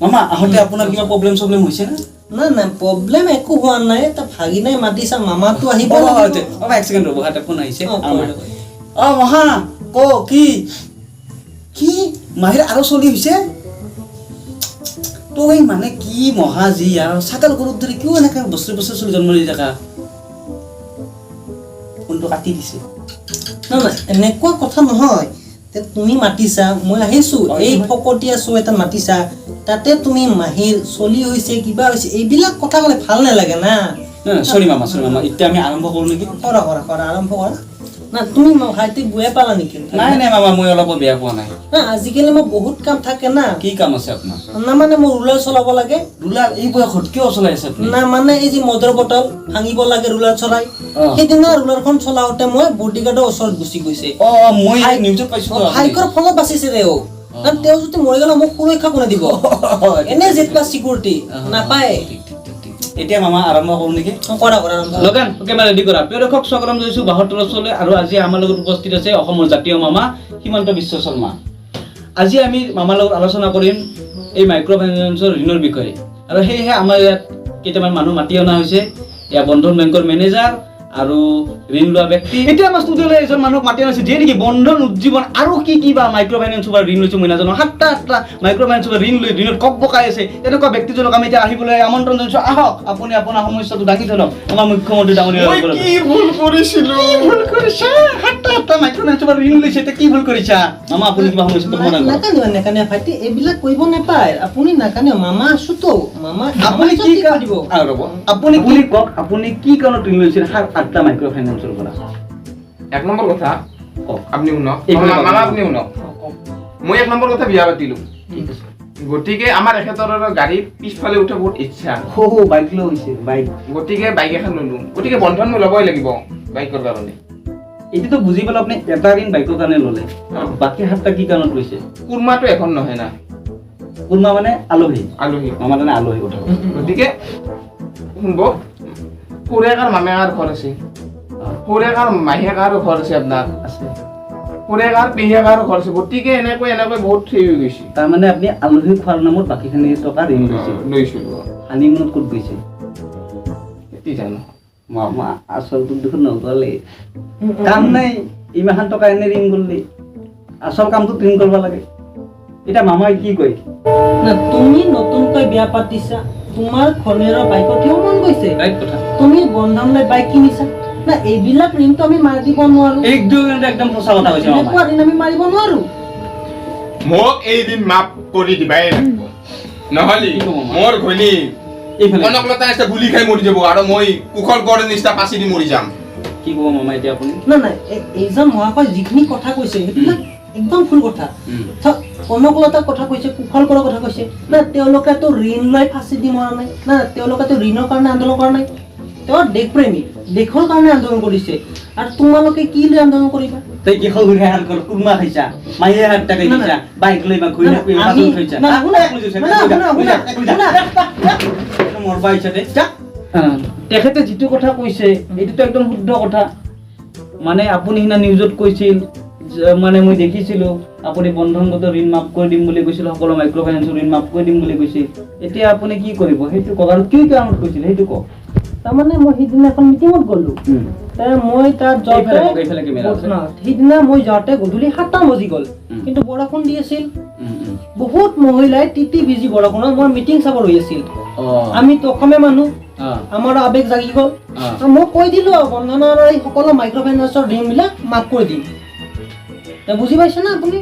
মামা আহতে আপোনাৰ কিবা প্ৰব্লেম হৈছে না না প্ৰব্লেম একো হোৱা নাই তা ভাগিনাই মাতিছা মামাটো আহিব বাবা এক সেকেন্ড ৰ'ব হাতে ফোন আহিছে মহা ক কি মাহিৰ আৰু চলি হৈছে তই মানে কি মহা যি আৰু ছাগল গৰুৰ দৰে কিয় এনেকে বছৰে বছৰে চলি জন্ম দি থাকা ফোনটো কাটি দিছে না এনেকুৱা কথা নহয় তুমি মাতিছা মই আহিছো এই ফকতীয়া শো এটা মাতিছা তাতে তুমি মাহিৰ চলি হৈছে কিবা হৈছে এইবিলাক কথা ক'লে ভাল নালাগে না সৰি মামা এতিয়া আমি আৰম্ভ কৰো নেকি কৰা আৰম্ভ কৰা না তুমি ভাইটিক বুয়ে পালা নেকি নাই মামা মই অলপ বেয়া পোৱা নাই না আজিকালি মোৰ বহুত কাম থাকে না কি কাম আছে আপোনাৰ না মানে মোৰ ৰুলাৰ চলাব লাগে ৰুলাৰ এই বয়সত কিয় চলাই আছে আপুনি না মানে এই যে মদৰ বটল ভাঙিব লাগে ৰুলাৰ চলাই সেইদিনা ৰুলাৰখন চলাওঁতে মই বডিগাৰ্ডৰ ওচৰত গুচি গৈছে মই নিউজত পাইছো হাইকৰ ফলত বাচিছে তেওঁ তেওঁ যদি মৰি গ'লে মোক সুৰক্ষা কোনে দিব এনে জেড প্লাছ চিকিউৰিটি নাপায় এতিয়া মামা আৰম্ভ কৰো নেকি কৰা লগন কেমেৰা ৰেডি কৰা প্ৰিয় দৰ্শক স্বাগতম জনাইছো 72 চলে আৰু আজি আমাৰ লগত উপস্থিত আছে অসমৰ জাতীয় মামা হিমন্ত বিশ্ব শৰ্মা আজি আমি মামাৰ লগত আলোচনা কৰিম এই মাইক্ৰ ফাইনেন্সৰ ঋণৰ বিষয়ে আৰু সেয়েহে আমাৰ ইয়াত কেইটামান মানুহ মাতি অনা হৈছে এয়া বন্ধন বেংকৰ মেনেজাৰ আৰু ঋণ লোৱা ব্যক্তি এতিয়া আমাৰ ষ্টুডিঅ'লৈ এজন মানুহক মাতি আনিছে যিয়ে নেকি বন্ধন উজ্জীৱন আৰু কি বা মাইক্ৰ ফাইনেন্সৰ পৰা ঋণ লৈছে মই নাজানো সাতটা মাইক্ৰ ফাইনেন্সৰ পৰা ঋণ লৈ ঋণত কক বকাই আছে তেনেকুৱা ব্যক্তিজনক আমি এতিয়া আহিবলৈ আমন্ত্ৰণ জনাইছো আহক আপুনি আপোনাৰ সমস্যাটো দাঙি ধৰক আমাৰ মুখ্যমন্ত্ৰী ডাঙৰীয়া কি ভুল কৰিছিলো ভুল কৰিছা সাতটা মাইক্ৰ ফাইনেন্সৰ পৰা ঋণ লৈছে এতিয়া কি ভুল কৰিছা মামা আপুনি কিবা সমস্যাটো সমাধান কৰক নাকানিবা ভাইটি এইবিলাক কৰিব নাপায় আপুনি নাকানিবা মামা আছো তো মামা আপুনি কি কৰিব ৰ'ব আপুনি কি কওক আপুনি কি কাৰণত ঋণ লৈছিল আটটা মাইক্ৰ ফাইনেন্সৰ পৰা এক নম্বৰ কথা আপনি শুনক এইফালে মামা আপনি শুনক মই এক নম্বৰ কথা বিয়া পাতিলো গতিকে আমাৰ এখেতৰ গাড়ীৰ পিছফালে উঠা বহুত ইচ্ছা বাইক লৈ হৈছে বাইক গতিকে বাইক এখন ললো গতিকে বন্ধন মই ল'বই লাগিব বাইকৰ কাৰণে এইটোতো বুজি পালে আপুনি এটা ঋণ বাইকৰ কাৰণে ল'লে বাকী সাতটা কি কাৰণত লৈছে কুৰমাটো এখন নহয় না কুৰমা মানে আলহী আলহী মামা মানে আলহী কথা গতিকে শুনব খুৰেকাৰ মামেকাৰ ঘৰ আছে খুৰেকাৰ মাহীয়েকাৰো ঘৰ আছে আপোনাৰ আছে খুৰেকাৰ পেহীয়েকাৰো ঘৰ আছে গতিকে এনেকৈ বহুত হেৰি হৈ গৈছে তাৰমানে আপুনি আলহী খোৱাৰ নামত বাকীখিনি টকা ঋণ লৈছে লৈছিলো হানিমুনত ক'ত গৈছে কি জানো মামা আচলটো দেখোন নগ'লে কাম নাই ইমান টকা এনে ঋণ কৰিলে আচল কামটো ঋণ কৰিব লাগে এতিয়া মামাই কি কয় না তুমি নতুনকৈ বিয়া পাতিছা তোমাৰ খনেৰৰ বাইকত কিয় মন গৈছে ৰাইট কথা তুমি বন্ধন লৈ বাইক কিনিছা না এইবিলাক ঋণটো আমি মাৰি দিব নোৱাৰো একদম সঁচা কথা কৈছে এনেকুৱা ঋণ আমি মাৰিব নোৱাৰো মোক এই দিন মাফ কৰি দিবাই লাগিব নহ'লে মোৰ ঘৈণী কনকলতা নিচিনা গুলি খাই মৰি যাব আৰু মই কুশল গড়ৰ নিচিনা পাচি দি মৰি যাম কি ক'ব মামা এতিয়া আপুনি না এইজন মহাশয় যিখিনি কথা কৈছে সেইবিলাক একদম ভুল কথা কনকলতাৰ কথা কৈছে কুশল গড়ৰ কথা কৈছে না তেওঁলোকেতো ঋণ লৈ ফাঁচি দি মৰা নাই না তেওঁলোকেতো ঋণৰ কাৰণে আন্দোলন কৰা নাই তেওঁ দেশপ্ৰেমী দেশৰ কাৰণে আন্দোলন কৰিছে আৰু তোমালোকে কি লৈ আন্দোলন কৰিবা তই কি সৰু হাত কৰ কুৰমা খাইছা মাইয়ে হাত টাকা দিছা বাইক লৈ বা ঘূৰি খাইছা মোৰ বাইছতে তেখেতে যিটো কথা কৈছে এইটোতো একদম শুদ্ধ কথা মানে আপুনি সিনা নিউজত কৈছিল মানে মই দেখিছিলো আপুনি বন্ধনগত ঋণ মাফ কৰি দিম বুলি কৈছিল সকলো মাইক্ৰ ফাইনেন্সৰ ঋণ মাফ কৰি দিম বুলি কৈছিল এতিয়া আপুনি কি কৰিব সেইটো কওক আৰু কি কাৰণত কৈছিল সেইটো কওক তাৰমানে মই সিদিনা এখন মিটিঙত গ'লো মই তাত সিদিনা মই যাওঁতে গধূলি 7টা বাজি গ'ল কিন্তু বৰষুণ দি আছিল বহুত মহিলাই তিতি ভিজি বৰষুণত মই মিটিং চাব ৰৈ আছিল আমিতো অসমীয়া মানুহ আমাৰ আবেগ জাগি গ'ল মই কৈ দিলো বন্ধনৰ এই সকলো মাইক্ৰ ফাইনেন্সৰ ঋণবিলাক মাফ কৰি দিম বুজি পাইছে না আপুনি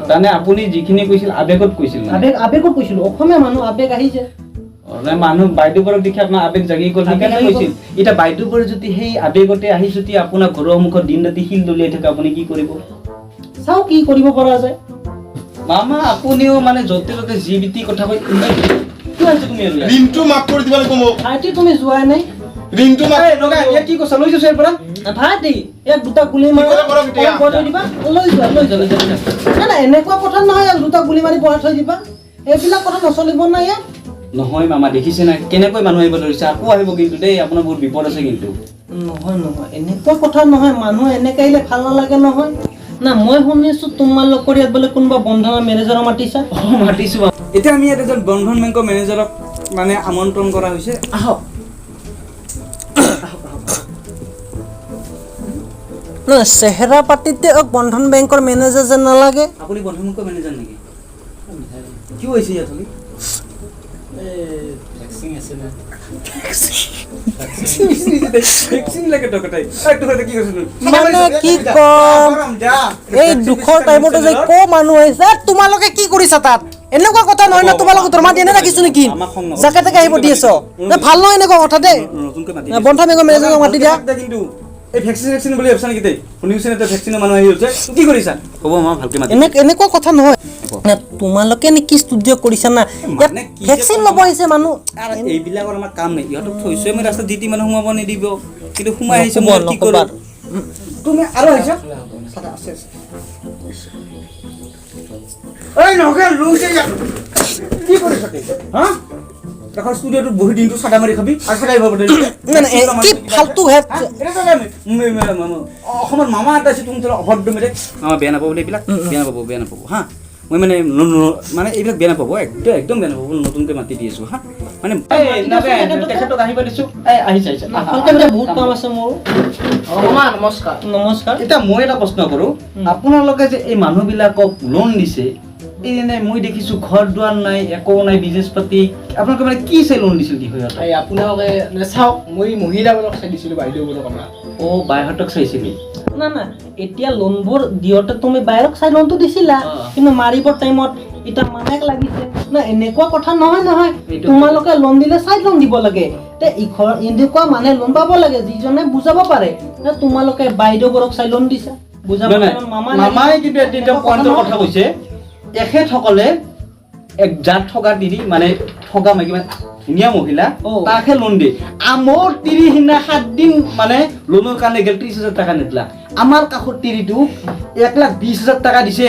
তাৰমানে আপুনি যিখিনি কৈছিল আবেগত কৈছিল আবেগত কৈছিলো অসমীয়া মানুহ আবেগ আহিছে মানুহ বাইদেউবোৰক দেখি আপোনাৰ আবেগ জাগি গ'ল সেইকাৰণে কৈছিল এতিয়া বাইদেউবোৰে যদি সেই আবেগতে আহি যদি আপোনাৰ ঘৰৰ সন্মুখত দিন ৰাতি শিল দলিয়াই থাকে আপুনি কি কৰিব চাওঁ কি কৰিব পৰা যায় মামা আপুনিও মানে য'তে ত'তে যি বিটি কথা কৈ কি হৈছে তুমি ঋণটো মাফ কৰি দিব লাগিব মোক ভাইটি তুমি যোৱাই নাই ঋণটো মাফ কি কৈছা লৈ যাইছো ইয়াৰ পৰা ভাইটি এক দুটা গুলি মাৰি দিবা লৈ যোৱা না এনেকুৱা কথা নহয় দুটা গুলি মাৰি বহাই থৈ দিবা এইবিলাক কথা নচলিব নাই ইয়াত নহয় মামা দেখিছে না কেনেকৈ মানুহ আহিব ধৰিছে আকৌ আহিব কিন্তু দেই আপোনাৰ বহুত বিপদ আছে কিন্তু নহয় এনেকুৱা কথা নহয় মানুহ এনেকৈ আহিলে ভাল নালাগে নহয় না মই শুনিছো তোমালোকৰ ইয়াত বোলে কোনোবা বন্ধনৰ মেনেজাৰক মাতিছা মাতিছো এতিয়া আমি ইয়াত এজন বন্ধন বেংকৰ মেনেজাৰক মানে আমন্ত্ৰণ কৰা হৈছে আহক চেহেৰা পাতিতে বন্ধন বেংকৰ মেনেজাৰ যেন নালাগে আপুনি বন্ধন বেংকৰ মেনেজাৰ নেকি কি হৈছে ইয়াত হলি মানে কি কম এই দুখৰ টাইমতো যে ক মানুহ আহিছে তোমালোকে কি কৰিছা তাত এনেকুৱা কথা নহয় না তোমালোকে দৰমহা দিয়ে ৰাখিছো নেকি জাকে তাকে আহিব দি আছ ভাল নহয় এনেকুৱা কথা দেই বন্ধন বেংকৰ মেনেজাৰক মাতি দিয়া কিন্তু এই ভেকচিন বুলি ভাবছা নেকি শুনিছে না ভেকচিনৰ মানুহ আহি হৈছে কি কৰিছা হ'ব মই ভালকে মাতি এনেকুৱা কথা নহয় তোমালোকে নেকি ষ্টুডিঅ কৰিছা না ভেকচিন ল'ব আহিছে মানুহ এইবিলাকৰ আমাৰ কাম নাই ইহঁতক থৈছে মই ৰাস্তাত যি টি মানুহ সোমাব নিদিব কিন্তু সোমাই আহিছে মই কি কৰোঁ তুমি আৰু আহিছা এই নগে লুছে কি কৰিছ হা এখন ষ্টুডিঅ'টো বহি দিনটো চাদা মাৰি খাবি আৰু চাদাই ভাব কি ফালতু হে অসমত মামা এটা আছে তুমি অভদ্ৰ মেৰে মামা বেয়া নাপাব এইবিলাক বেয়া নাপাব হা মই মানে মানে এইবিলাক বেয়া নাপাব একদম বেয়া নাপাব নতুনকৈ মাতি দি আছোঁ হা মানে তেখেতক আহিব দিছোঁ আহিছে বহুত কাম আছে মোৰ নমস্কাৰ এতিয়া মই এটা প্ৰশ্ন কৰোঁ আপোনালোকে যে এই মানুহবিলাকক লোন দিছে এই নাই মই দেখিছোঁ ঘৰ দুৱাৰ নাই একো নাই বিজনেছ পাতি আপোনালোকে মানে কি চাই লোন দিছিল কি হয় আপোনালোকে চাওক মই মহিলাবোৰক চাই দিছিলোঁ বাইদেউবোৰক আমাৰ বাইহঁতক চাইছিলি না এতিয়া লোনবোৰ দিওঁতে তুমি বাহিৰক চাই লোনটো দিছিলা কিন্তু মাৰিবৰ টাইমত এতিয়া মামাক লাগিছে না এনেকুৱা কথা নহয় তোমালোকে লোন দিলে চাই লোন দিব লাগে তে এনেকুৱা মানে লোন পাব লাগে যিজনে বুজাব পাৰে তোমালোকে বাইদেউবোৰক চাই লোন দিছা বুজাব মামাই কিন্তু এটা পইণ্টৰ কথা কৈছে তেখেতসকলে এক জাত থকা তিৰি মানে থকা মাইকী মানে ধুনীয়া মহিলা তাকহে লোন দিয়ে আমাৰ তিৰি সিদিনা 7 দিন মানে লোনৰ কাৰণে গেল 30,000 টকা নিদিলা আমাৰ কাষৰ তিৰিটো 1,20,000 টকা দিছে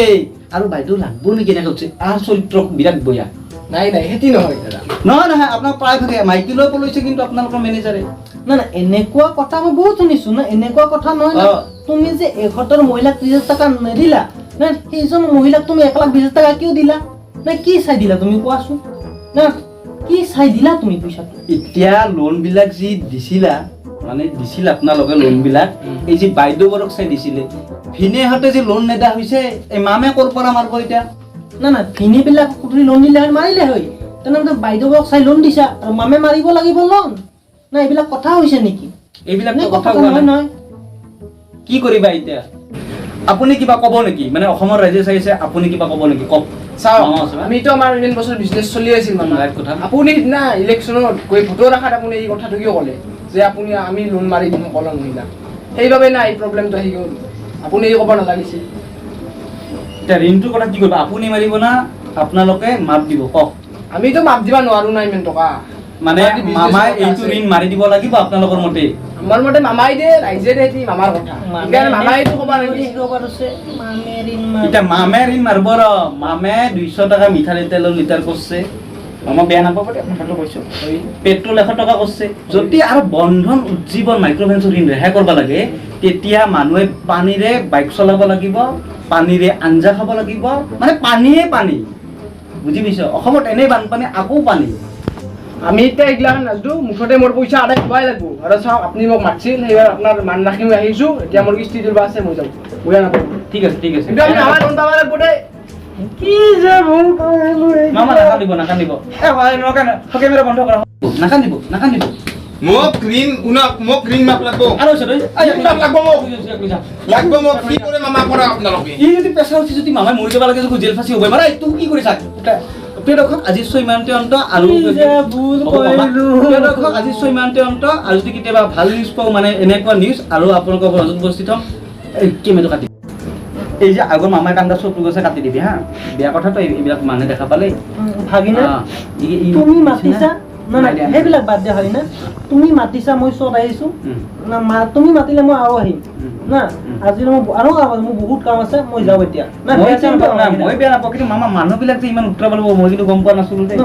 আৰু বাইদেউ লাগব নেকি এনেকৈ কৈছে আৰু চৰিত্ৰ বিৰাট বয়া নাই সেতি নহয় দাদা নহয় আপোনাক প্ৰায় ভাগে মাইকী লৈ পলৈছে কিন্তু আপোনালোকৰ মেনেজাৰে না এনেকুৱা কথা মই বহুত শুনিছো না এনেকুৱা কথা নহয় না তুমি যে এঘৰৰ মহিলাক 30,000 টকা নিদিলা না সেইজন মহিলাক তুমি 1,20,000 টকা কিয় দিলা না কি চাই দিলা তুমি কোৱাচোন না কি চাই দিলা তুমি পইচাটো এতিয়া লোন বিলাক যি দিছিলা মানে দিছিল আপোনালোকে লোন বিলাক এই যে বাইদেউবোৰক চাই দিছিলে ভিনেহঁতে যে লোন নেদা হৈছে এই মামে ক'ৰ পৰা মাৰিব এতিয়া না ভিনিবিলাক কুটুৰি লোন দিলে হয় মাৰিলে হয় তেনেহ'লে বাইদেউবোৰক চাই লোন দিছা আৰু মামে মাৰিব লাগিব লোন না এইবিলাক কথা হৈছে নেকি এইবিলাক কথা নহয় কি কৰিবা এতিয়া আপুনি কিবা ক'ব নেকি মানে অসমৰ ৰাইজে চাইছে আপুনি কিবা ক'ব নেকি কওক চাওক আমিতো আমাৰ ইমান বছৰ বিজনেছ চলি আছিল মামা কথা আপুনি সিদিনা ইলেকশ্যনত গৈ ভোটৰ আশাত আপুনি এই কথাটো কিয় ক'লে যে আপুনি আমি লোন মাৰি দিম সকলো মহিলা সেইবাবে না এই প্ৰব্লেমটো আহি গ'ল আপুনি এই ক'ব নালাগিছিল এতিয়া ঋণটোৰ কথা কি কৰিব আপুনি মাৰিব না আপোনালোকে মাপ দিব কওক আমিতো মাপ দিব নোৱাৰো না ইমান টকা মানে মামাই এইটো ঋণ মাৰি দিব লাগিব আপোনালোকৰ মতে আমাৰ মতে মামাই দে ৰাইজে দে মামাৰ কথা সেইকাৰণে মামাইতো ক'ব নালাগে এতিয়া মামে ঋণ মাৰিব মামে 200 টকা মিঠালী তেলৰ লিটাৰ কৰিছে মামা বেয়া নাপাব দে কথাটো কৈছো পেট্ৰল 100 টকা কৰিছে যদি আৰু বন্ধন উজ্জীৱন মাইক্ৰ'ফাইনেন্সৰ ঋণ ৰেহাই কৰিব লাগে তেতিয়া মানুহে পানীৰে বাইক চলাব লাগিব পানীৰে আঞ্জা খাব লাগিব মানে পানীয়ে পানী বুজি পাইছ অসমত এনেই বানপানী আকৌ পানী আমি এতিয়া এইগিলাখান নাজো মুঠতে মোৰ পইচা আদায় হ'বই লাগিব আৰু চাওক আপুনি মোক মাতিছিল সেইবাৰ আপোনাৰ মান ৰাখি মই আহিছোঁ এতিয়া মোৰ কিস্তি দিবা আছে মই যাম বেয়া নাপাব ঠিক আছে কিন্তু আমি আমাৰ লোন পাব লাগিব দেই কি যে ভুল কৰিলো মামা নাকান্দিব কেমেৰা বন্ধ কৰা নাকান্দিব মোক ঋণ মাপ লাগব আৰু লাগব মোক কি কৰে মামা কৰা আপোনালোকে ই যদি পেছা উঠি যদি মামাই মৰি যাব লাগে যদি জেল ফাঁচি হ'ব মাৰা এইটো কি কৰিছা প্ৰিয়দৰ্শক আজি 6 ইমানতে অন্ত আৰু প্ৰিয়দৰ্শক আজি 6 ইমানতে অন্ত আৰু যদি কেতিয়াবা ভাল নিউজ পাওঁ মানে এনেকুৱা নিউজ আৰু আপোনালোকৰ মাজত উপস্থিত হ'ম কেমেৰাটো কাটি এই যে আগৰ মামাই কান্দা চকু গছে কাটি দিবি হা বেয়া কথাটো এইবিলাক মানুহে দেখা পালে ভাগিনা তুমি মাতিছা না সেইবিলাক বাদ দিয়া হয় না তুমি মাতিছা মই চত আহিছোঁ না তুমি মাতিলে মই আৰু আহিম না আজি মই আৰু কাম আছে মোৰ বহুত কাম আছে মই যাওঁ এতিয়া মই বেয়া নাপাওঁ কিন্তু মামা মানুহবিলাক যে ইমান উত্তৰাব লাগিব মই কিন্তু গম পোৱা নাছিলোঁ দেই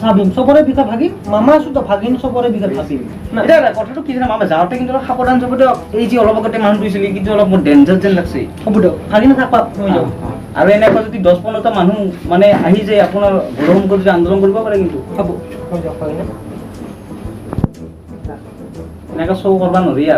ভাবিম চবৰে বিষয়ে ভাগিম মামা আছোঁ তো ভাগিম চবৰে বিষয়ে ভাবিম এতিয়া কথাটো কি জানা মামা যাওঁতে কিন্তু অলপ সাৱধান যাব দিয়ক এই যে অলপ আগতে মানুহ ধৰিছিল কিন্তু অলপ মোৰ ডেঞ্জাৰ যেন লাগছে হ'ব দিয়ক ভাগিনা থাকবা মই যাওঁ আৰু এনেকুৱা যদি 10-15টা মানুহ মানে আহি যায় আপোনাৰ গৌৰৱ সম্পদ যদি আন্দোলন কৰিব পাৰে কিন্তু হ'ব মই যাওঁ হয় না এনেকৈ শ্ব' কৰিব নোৱাৰি আৰু